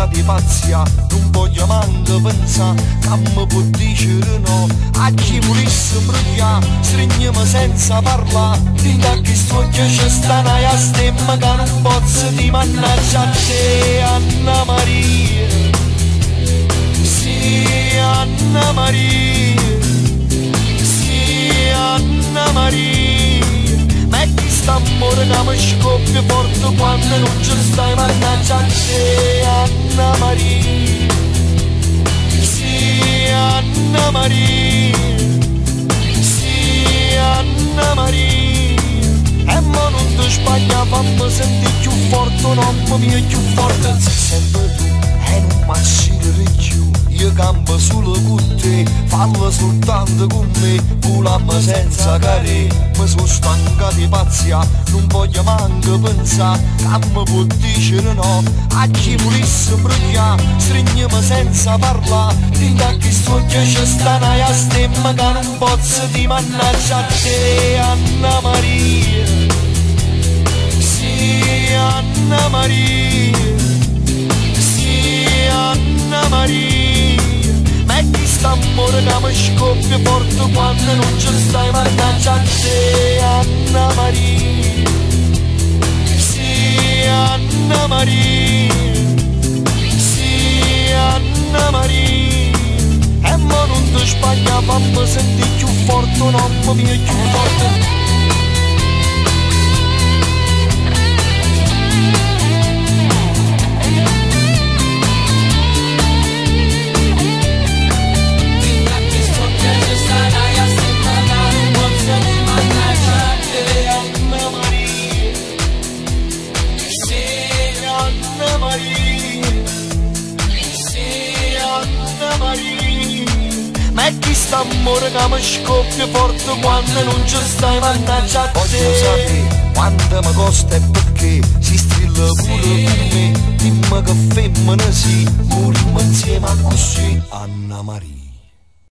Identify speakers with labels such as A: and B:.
A: stanca di pazzia, non voglio manco pensare che mi può dire no. A chi volesse imbrogliare, stringiamo senza parlare, finché a chi sto che ci sta una stemma che non posso di mannaggia a te, Anna Maria. Sì, Anna Maria. Sì, Anna Maria. Metti st'amore che mi scoppia forte quando non ci stai, mannaggia a te, Anna Maria. Sì, Anna Maria. Sì, Anna Maria. E mo non ti sbaglia, fammi sentire più forte, un uomo mio più forte. Sei sempre tu e non mi scendere più. Io campo solo con te, fallo soltanto con me, volammo senza care. Mi sono stanca di pazzia, non voglio manco pensare che mi può dire no. A chi volesse imbrogliare, stringiamo senza parlare, finché a chi sto che ci sta una stemma che non posso di mannaggia a te, Anna Maria. Sì, Anna Maria. Sì, Anna Maria. Metti st'amore che mi scoppia forte quando non ci stai, mannaggia a te, Anna Maria. Sì, Anna Maria. Sì, Anna Maria. E mo non ti sbaglia, fammi sentire più forte, un uomo mio più forte. Metti st'amore che mi scoppia forte quando non ci stai, mannaggia a te. Voglio sapere quanto mi costa e perché si strilla pure con me. Dimmi che femmina sì, morimmo insieme a così, Anna Maria.